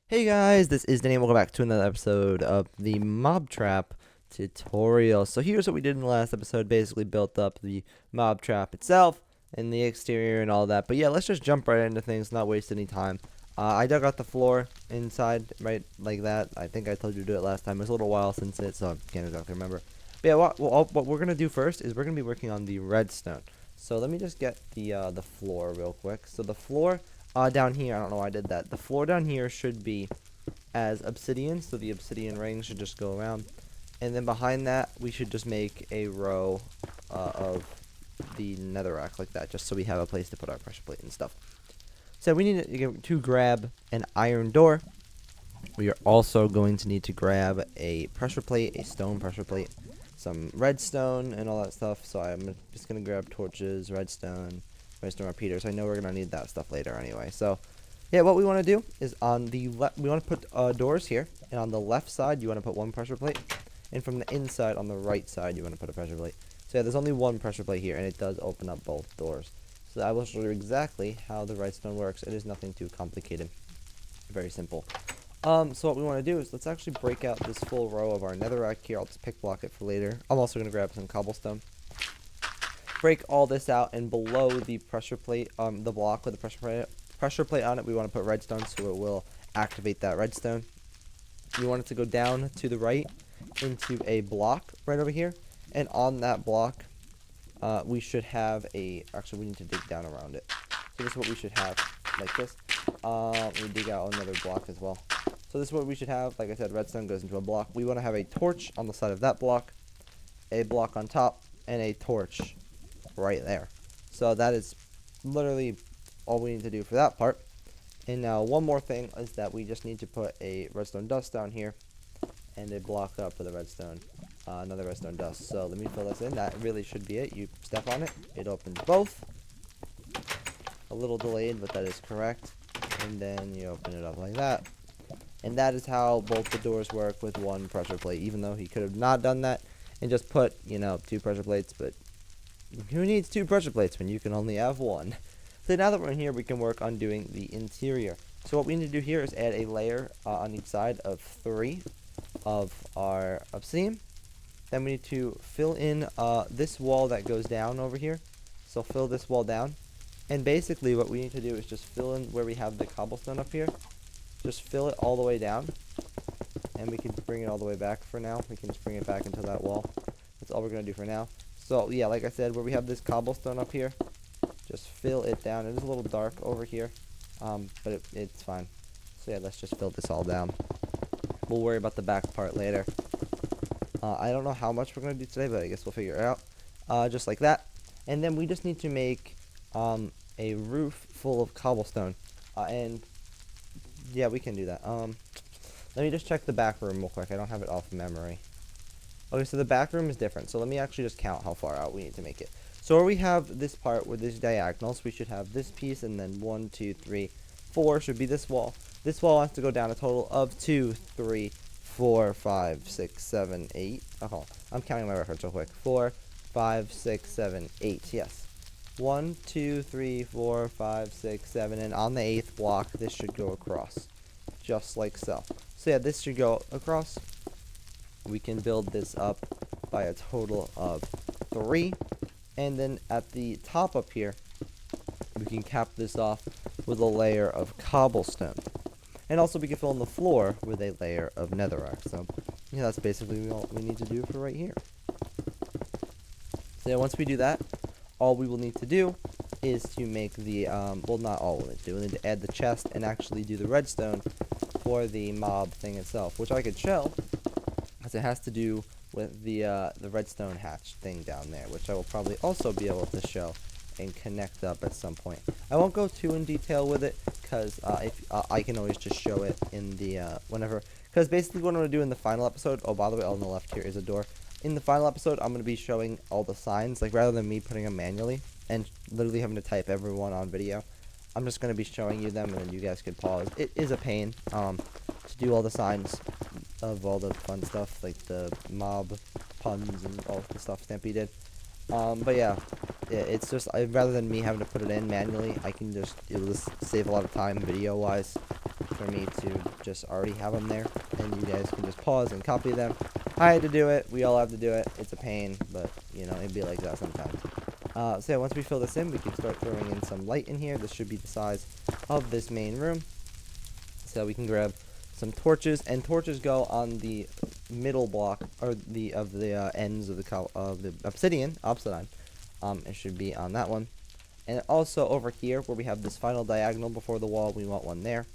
Hey guys, this is Danny and welcome back to another episode of the Mob Trap tutorial. So here's what we did in the last episode, basically built up the Mob Trap itself and the exterior and all that. But yeah, let's just jump right into things, not waste any time. I dug out the floor inside, right like that. I think I told you to do it last time. It was a little while since it, so I can't exactly remember. But yeah, what we're going to do first is we're going to be working on the redstone. So let me just get the floor real quick. So the floor... down here, I don't know why I did that. The floor down here should be as obsidian, so the obsidian ring should just go around. And then behind that, we should just make a row of the netherrack like that, just so we have a place to put our pressure plate and stuff. So we need to grab an iron door. We are also going to need to grab a pressure plate, a stone pressure plate, some redstone, and all that stuff. So I'm just going to grab torches, redstone repeaters. I know we're going to need that stuff later anyway. So, yeah, what we want to do is on the left, we want to put doors here. And on the left side, you want to put one pressure plate. And from the inside, on the right side, you want to put a pressure plate. So, yeah, there's only one pressure plate here, and it does open up both doors. So, I will show you exactly how the redstone works. It is nothing too complicated. Very simple. So what we want to do is let's actually break out this full row of our netherrack here. I'll just pick block it for later. I'm also going to grab some cobblestone. Break all this out, and below the pressure plate, the block with the pressure plate on it, we want to put redstone so it will activate that redstone. We want it to go down to the right into a block right over here, and on that block, we should have actually we need to dig down around it. So this is what we should have, like this. We dig out another block as well. So this is what we should have. Like I said, redstone goes into a block. We want to have a torch on the side of that block, a block on top, and a torch right there. So that is literally all we need to do for that part. And now one more thing is that we just need to put a redstone dust down here and a block up for the redstone, another redstone dust. So let me fill this in. That really should be it. You step on it, it opens both. A little delayed, but that is correct. And then you open it up like that. And that is how both the doors work with one pressure plate, even though he could have not done that and just put, you know, two pressure plates. But who needs two pressure plates when you can only have one? So now that we're in here, we can work on doing the interior. So what we need to do here is add a layer on each side of 3 of our obsidian. Then we need to fill in this wall that goes down over here. So fill this wall down. And basically what we need to do is just fill in where we have the cobblestone up here. Just fill it all the way down. And we can bring it all the way back for now. We can just bring it back into that wall. That's all we're going to do for now. So, yeah, like I said, where we have this cobblestone up here, just fill it down. It is a little dark over here, but it's fine. So, yeah, let's just fill this all down. We'll worry about the back part later. I don't know how much we're going to do today, but I guess we'll figure it out. Just like that. And then we just need to make a roof full of cobblestone. And, yeah, we can do that. Let me just check the back room real quick. I don't have it off memory. Okay, so the back room is different. So let me actually just count how far out we need to make it. So where we have this part with these diagonals, we should have this piece, and then 1, 2, 3, 4 should be this wall. This wall has to go down a total of 2, 3, 4, 5, 6, 7, 8. Oh, I'm counting my reference real quick. 4, 5, 6, 7, 8. Yes. 1, 2, 3, 4, 5, 6, 7, and on the 8th block, this should go across, just like so. So yeah, this should go across. We can build this up by a total of 3. And then at the top up here, we can cap this off with a layer of cobblestone. And also we can fill in the floor with a layer of netherrack. So, yeah, that's basically all we need to do for right here. So, yeah, once we do that, all we will need to do is to make the, well, not all we'll need to do. We'll need to add the chest and actually do the redstone for the mob thing itself, which I could show. It has to do with the redstone hatch thing down there, which I will probably also be able to show and connect up at some point. I won't go too in detail with it, because I can always just show it in the whenever. Because basically what I'm going to do in the final episode, oh, by the way, on the left here is a door. In the final episode, I'm going to be showing all the signs, like rather than me putting them manually and literally having to type everyone on video. I'm just going to be showing you them, and then you guys can pause. It is a pain to do all the signs of all the fun stuff, like the mob puns and all the stuff Stampy did. But yeah, it's just, rather than me having to put it in manually, it'll just save a lot of time video-wise. for me to just already have them there, and you guys can just pause and copy them. I had to do it. We all have to do it. It's a pain, but, you know, it'd be like that sometimes. So yeah, once we fill this in, we can start throwing in some light in here. This should be the size of this main room. So we can grab some torches, and torches go on the middle block, or the ends of the obsidian. It should be on that one. And also over here, where we have this final diagonal before the wall, we want one there,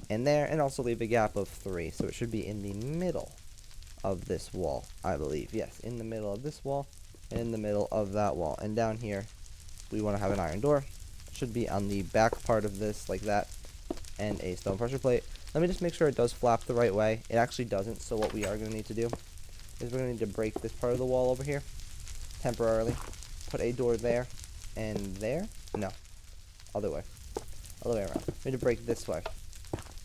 and also leave a gap of 3. So it should be in the middle of this wall, I believe. Yes, in the middle of this wall, and in the middle of that wall. And down here, we want to have an iron door. Should be on the back part of this, like that, and a stone pressure plate. Let me just make sure it does flap the right way. It actually doesn't, so what we are going to need to do is we're going to need to break this part of the wall over here temporarily. Put a door there and there. No, other way around. We need to break this way,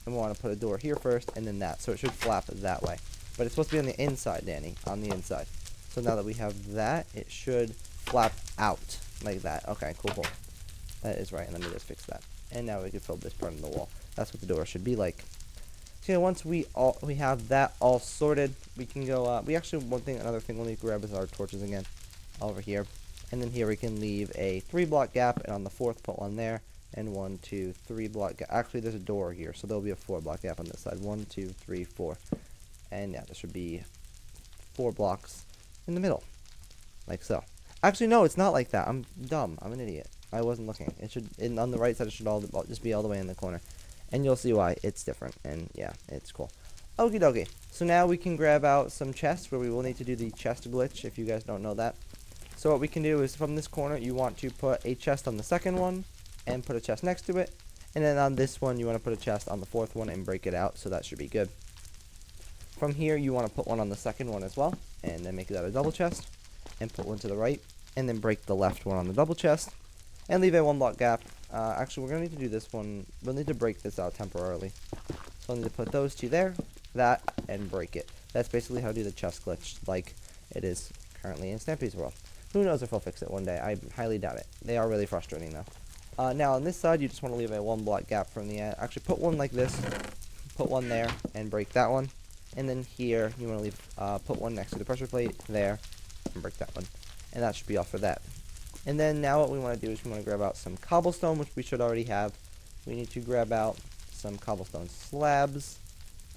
and we want to put a door here first, and then that, so it should flap that way. But it's supposed to be on the inside, Danny, on the inside. So now that we have that, it should flap out like that. Okay, cool. That is right, and let me just fix that. And now we can fill this part of the wall. That's what the door should be like. So yeah, once we have that all sorted, we can go. Another thing we'll need to grab is our torches again, over here. And then here we can leave a 3-block gap, and on the 4th put one there, and 1, 2, 3 block gap. Actually, there's a door here, so there'll be a 4-block gap on this side. 1, 2, 3, 4, and yeah, there should be 4 blocks in the middle, like so. Actually, no, it's not like that. I'm dumb. I'm an idiot. I wasn't looking. It should, on the right side, it should all just be all the way in the corner, and you'll see why it's different. And yeah, it's cool. Okie dokie. So now we can grab out some chests where we will need to do the chest glitch. If you guys don't know that. So what we can do is from this corner, you want to put a chest on the 2nd one and put a chest next to it. And then on this one, you want to put a chest on the 4th one and break it out. So that should be good. From here, you want to put one on the 2nd one as well. And then make that a double chest. And put one to the right. And then break the left one on the double chest. And leave a 1-block gap. Actually, we're going to need to do this one. We'll need to break this out temporarily. So I'll need to put those 2 there, that, and break it. That's basically how to do the chest glitch, like it is currently in Stampy's world. Who knows if I'll fix it one day. I highly doubt it. They are really frustrating, though. Now, on this side, you just want to leave a 1-block gap from the end. Actually, put one like this. Put one there, and break that one. And then here, you want to leave, put one next to the pressure plate, there, and break that one. And that should be all for that. And then now what we want to do is we want to grab out some cobblestone, which we should already have. We need to grab out some cobblestone slabs.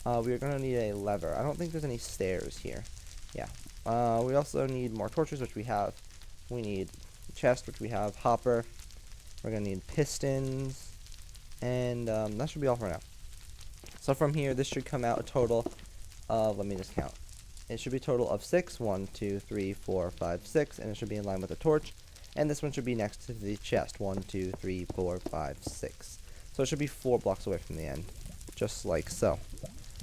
We are going to need a lever. I don't think there's any stairs here. Yeah. We also need more torches, which we have. We need chest, which we have. Hopper. We're going to need pistons. And that should be all for now. So from here, this should come out a total of, let me just count. It should be a total of 6. 1, 2, 3, 4, 5, 6. And it should be in line with the torch. And this one should be next to the chest. 1, 2, 3, 4, 5, 6. So it should be 4 blocks away from the end. Just like so.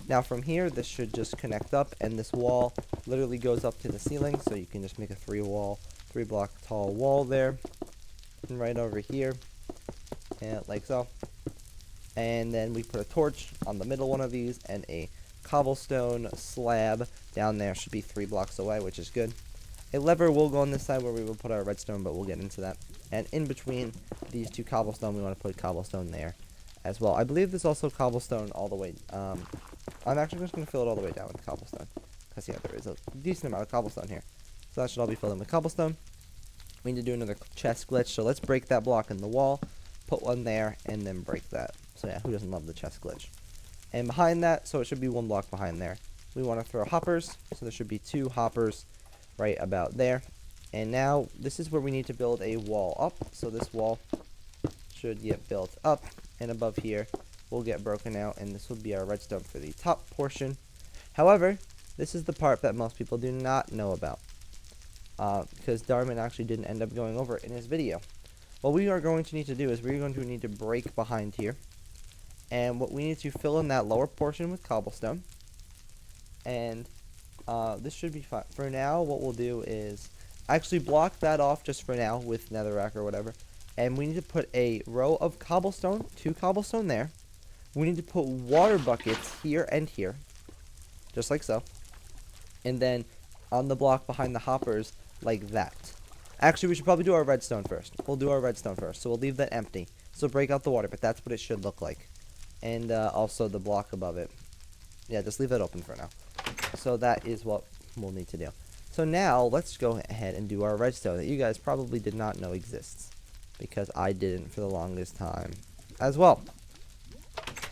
Now from here, this should just connect up, and this wall literally goes up to the ceiling, so you can just make a 3-block tall wall there, and right over here, and like so. And then we put a torch on the middle one of these, and a cobblestone slab down there should be 3 blocks away, which is good. A lever will go on this side where we will put our redstone, but we'll get into that. And in between these 2 cobblestone, we want to put cobblestone there as well. I believe there's also cobblestone all the way. I'm actually just going to fill it all the way down with cobblestone. Because, yeah, there is a decent amount of cobblestone here. So that should all be filled in with cobblestone. We need to do another chest glitch. So let's break that block in the wall. Put one there, and then break that. So, yeah, who doesn't love the chest glitch? And behind that, so it should be 1 block behind there. We want to throw hoppers. So there should be 2 hoppers right about there. And now, this is where we need to build a wall up. So this wall should get built up. And above here will get broken out, and this will be our redstone for the top portion. However, this is the part that most people do not know about, because Darman actually didn't end up going over it in his video. What we are going to need to do is we're going to need to break behind here, and what we need to fill in that lower portion with cobblestone, and this should be fine. For now, what we'll do is actually block that off just for now with netherrack or whatever. And we need to put a row of cobblestone, 2 cobblestone there. We need to put water buckets here and here, just like so. And then on the block behind the hoppers, like that. Actually, we should probably do our redstone first. We'll do our redstone first, so we'll leave that empty. So break out the water, but that's what it should look like. and also the block above it. Yeah, just leave it open for now. So that is what we'll need to do. So now let's go ahead and do our redstone that you guys probably did not know exists, because I didn't for the longest time as well.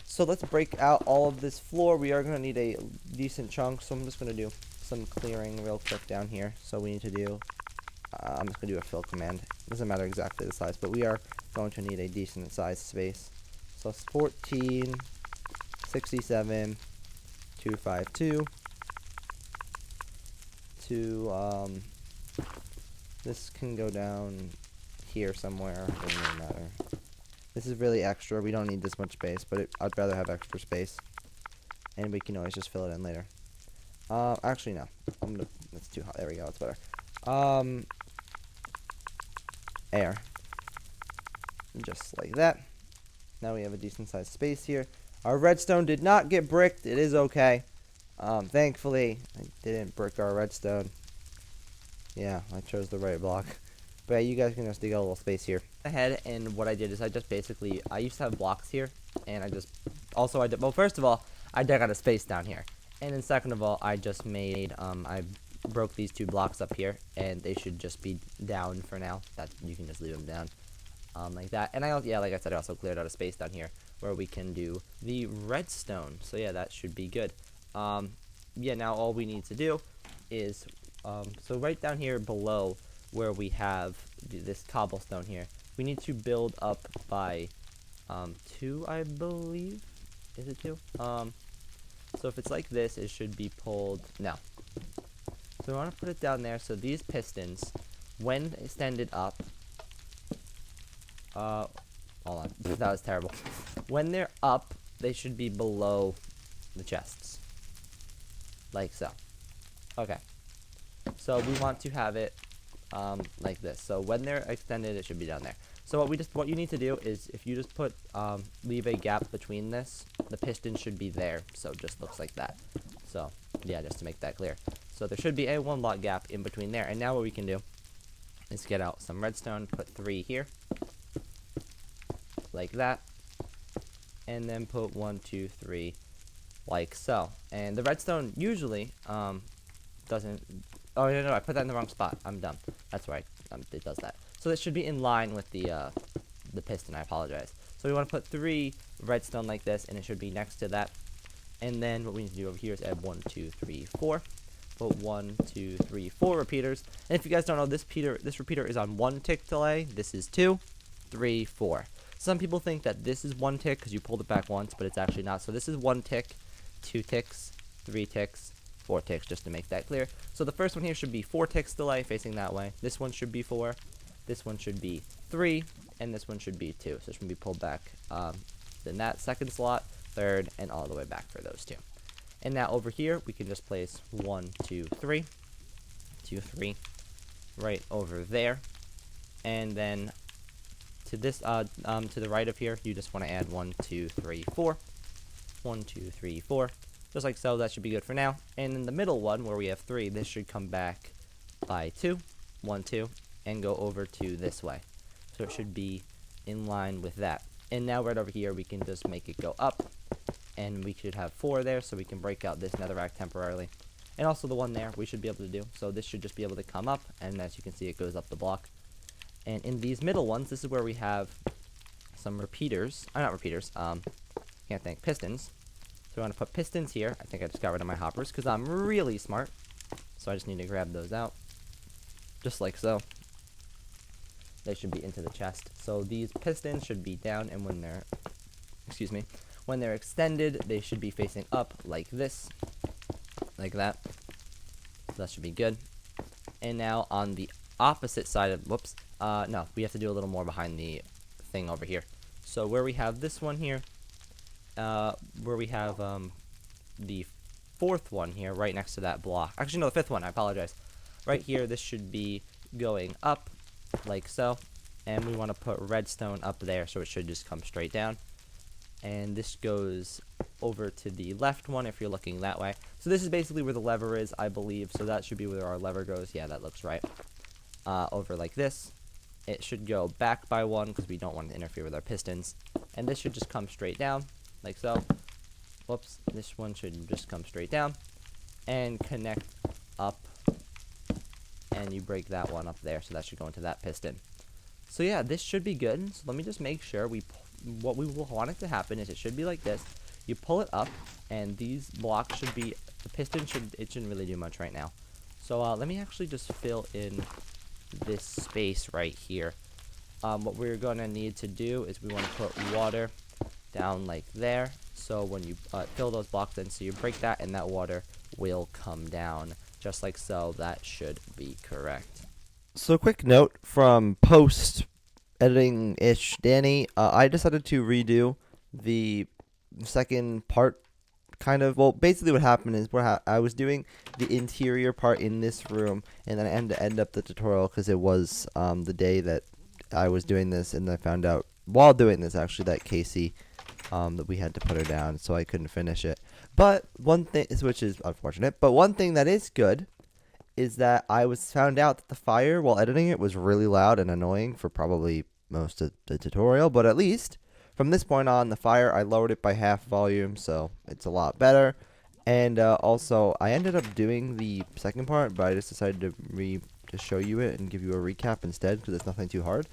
So let's break out all of this floor. We are going to need a decent chunk, so I'm just going to do some clearing real quick down here. So we need to do, I'm just going to do a fill command. Doesn't matter exactly the size, but we are going to need a decent sized space. So it's 14, 67, 252. This can go down here somewhere. Doesn't really matter. This is really extra. We don't need this much space, but I'd rather have extra space, and we can always just fill it in later. Actually no. That's too hot. There we go. It's better. Air. Just like that. Now we have a decent sized space here. Our redstone did not get bricked. It is okay. Thankfully, I didn't brick our redstone. Yeah, I chose the right block. But yeah, you guys can just dig a little space here. Ahead, and what I did is I just basically, I used to have blocks here, and I just, also I did, well, first of all, I dug out a space down here. And then second of all, I just made, I broke these 2 blocks up here, and they should just be down for now. That, you can just leave them down, like that. And I also, yeah, like I said, I also cleared out a space down here where we can do the redstone. So yeah, that should be good. Yeah, now all we need to do is, so right down here below where we have this cobblestone here, we need to build up by 2, I believe. Is it 2? So if it's like this, it should be pulled, no. So we want to put it down there, so these pistons, when extended up, hold on, that was terrible. When they're up, they should be below the chests. Like so. Okay. So we want to have it like this. So when they're extended, it should be down there. So what you need to do is, if you just put leave a gap between this, the piston should be there. So it just looks like that. So yeah, just to make that clear. So there should be a 1 block gap in between there. And now what we can do is get out some redstone, put 3 here, like that, and then put 1, 2, 3, like so. And the redstone usually doesn't. Oh no, I put that in the wrong spot. I'm dumb. That's right. It does that. So this should be in line with the piston. I apologize. So we want to put 3 redstone like this, and it should be next to that. And then what we need to do over here is add 1, 2, 3, 4. Put 1, 2, 3, 4 repeaters. And if you guys don't know, this repeater is on 1 tick delay. This is 2, 3, 4. Some people think that this is 1 tick because you pulled it back once, but it's actually not. So this is 1 tick, 2 ticks, 3 ticks, 4 ticks, just to make that clear. So the first one here should be 4 ticks delay facing that way. This one should be 4. This one should be 3, and this one should be 2. So it should be pulled back. Then that second slot, third, and all the way back for those 2. And now over here, we can just place 1, 2, 3, 2, 3, right over there, and then to this, to the right of here, you just want to add 1, 2, 3, 4, 1, 2, 3, 4, just like so. That should be good for now. And in the middle one, where we have 3, this should come back by 2, 1, 2, and go over to this way. So it should be in line with that. And now right over here, we can just make it go up, and we should have 4 there, so we can break out this netherrack temporarily. And also the one there, we should be able to do. So this should just be able to come up, and as you can see, it goes up the block. And in these middle ones, this is where we have some repeaters. Not repeaters, can't think, pistons. So we want to put pistons here. I think I just got rid of my hoppers, because I'm really smart. So I just need to grab those out, just like so. They should be into the chest. So these pistons should be down, and when they're, when they're extended, they should be facing up like this, like that. So that should be good. And now on the opposite side of, whoops, no, we have to do a little more behind the thing over here. So where we have this one here, where we have the 4th one here, right next to that block. Actually, no, the 5th one, I apologize. Right here, this should be going up, like so. And we want to put redstone up there, so it should just come straight down. And this goes over to the left one if you're looking that way. So this is basically where the lever is, I believe. So that should be where our lever goes. Yeah, that looks right. Over like this. It should go back by 1 because we don't want to interfere with our pistons. And this should just come straight down. like so. Whoops, this one should just come straight down and connect up, and you break that one up there, so that should go into that piston. So yeah, this should be good. So let me just make sure what we will want it to happen is it should be like this. You pull it up, and these blocks should be, the piston shouldn't really do much right now. So let me actually just fill in this space right here. What we're going to need to do is we want to put water down like there. So when you fill those blocks in, so you break that, and that water will come down just like so. That should be correct. So quick note from post editing-ish Danny, I decided to redo the second part. Kind of, well, basically what happened is I was doing the interior part in this room, and then I had to end up the tutorial because it was the day that I was doing this, and I found out while doing this actually that Casey, that we had to put her down, so I couldn't finish it. But one thing, which is unfortunate, but one thing that is good is that I found out that the fire while editing it was really loud and annoying for probably most of the tutorial, but at least from this point on, the fire, I lowered it by half volume, so it's a lot better. And also, I ended up doing the second part, but I just decided to show you it and give you a recap instead, because it's nothing too hard.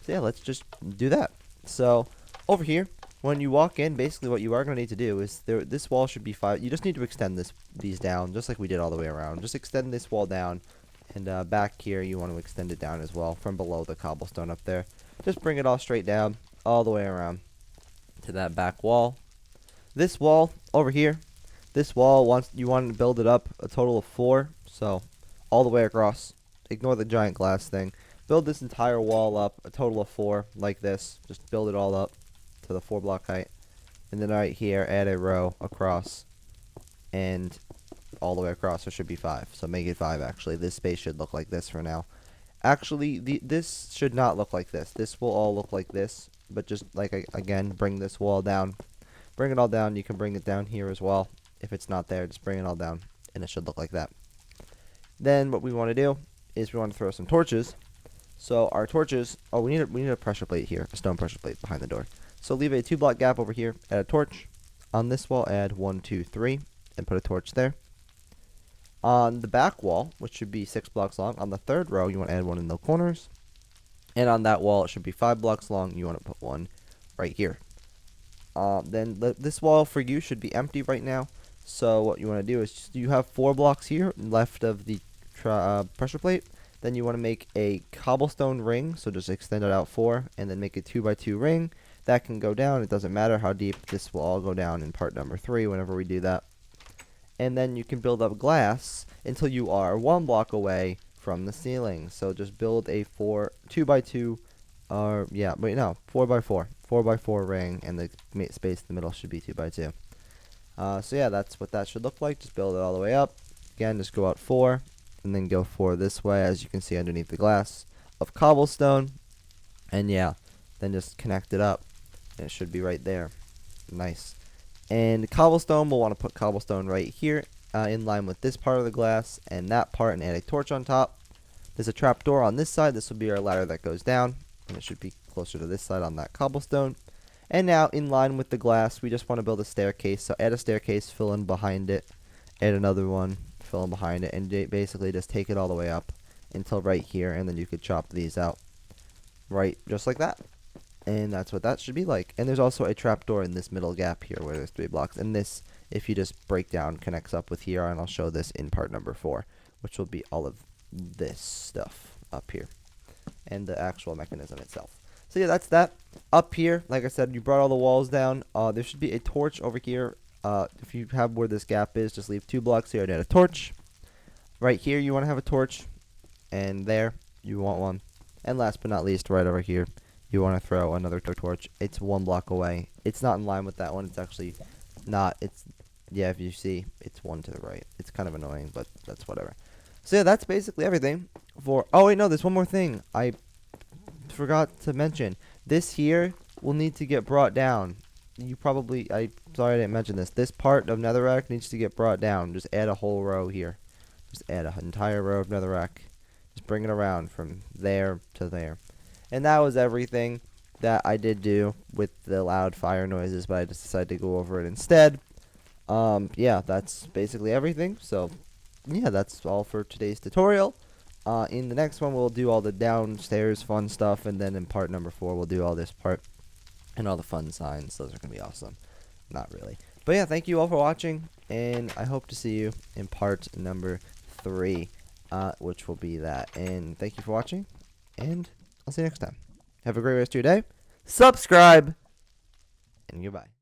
So yeah, let's just do that. So over here, when you walk in, basically what you are going to need to do is this wall should be 5. You just need to extend these down, just like we did all the way around. Just extend this wall down, and back here you want to extend it down as well from below the cobblestone up there. Just bring it all straight down, all the way around to that back wall. This wall over here, this wall, you want to build it up a total of 4, so all the way across. Ignore the giant glass thing. Build this entire wall up a total of 4 like this. Just build it all up to the 4 block height, and then right here add a row across and all the way across. So it should be 5, so make it 5. Actually, this space should look like this for now. Actually, this should not look like this. This will all look like this, but just like again, bring this wall down, bring it all down. You can bring it down here as well. If it's not there, just bring it all down, and it should look like that. Then what we want to do is we want to throw some torches. So our torches, oh, we need a pressure plate here, a stone pressure plate behind the door. So leave a 2 block gap over here, add a torch. On this wall, add 1, 2, 3, and put a torch there. On the back wall, which should be 6 blocks long, on the 3rd row, you want to add 1 in the corners. And on that wall, it should be 5 blocks long. You want to put 1 right here. Then this wall for you should be empty right now. So what you want to do is you have 4 blocks here left of the pressure plate. Then you want to make a cobblestone ring. So just extend it out 4, and then make a 2x2 ring. That can go down. It doesn't matter how deep. This will all go down in part number 3 whenever we do that. And then you can build up glass until you are 1 block away from the ceiling. So just build a 2x2, 4x4 ring, and the space in the middle should be 2x2. So yeah, that's what that should look like. Just build it all the way up. Again, just go out 4, and then go 4 this way, as you can see underneath the glass of cobblestone. And yeah, then just connect it up, and it should be right there. Nice. And cobblestone, we'll want to put cobblestone right here in line with this part of the glass and that part, and add a torch on top. There's a trapdoor on this side. This will be our ladder that goes down, and it should be closer to this side on that cobblestone. And now in line with the glass, we just want to build a staircase. So add a staircase, fill in behind it, add another one, fill in behind it, and basically just take it all the way up until right here, and then you could chop these out right just like that. And that's what that should be like. And there's also a trapdoor in this middle gap here where there's 3 blocks. And this, if you just break down, connects up with here. And I'll show this in part number 4, which will be all of this stuff up here. And the actual mechanism itself. So yeah, that's that. Up here, like I said, you brought all the walls down. There should be a torch over here. If you have where this gap is, just leave 2 blocks here and add a torch. Right here, you want to have a torch. And there, you want one. And last but not least, right over here, you want to throw another torch. It's 1 block away. It's not in line with that one. It's actually not. Yeah, if you see, it's 1 to the right. It's kind of annoying, but that's whatever. So yeah, that's basically everything for. Oh wait, no, there's one more thing I forgot to mention. This here will need to get brought down. Sorry I didn't mention this. This part of netherrack needs to get brought down. Just add a whole row here. Just add an entire row of netherrack. Just bring it around from there to there. And that was everything. that I did do with the loud fire noises, but I just decided to go over it instead. Yeah, that's basically everything. So, yeah, that's all for today's tutorial. In the next one, we'll do all the downstairs fun stuff, and then in part number 4, we'll do all this part and all the fun signs. Those are going to be awesome. Not really. But yeah, thank you all for watching, and I hope to see you in part number 3, which will be that. And thank you for watching, and I'll see you next time. Have a great rest of your day. Subscribe, and goodbye.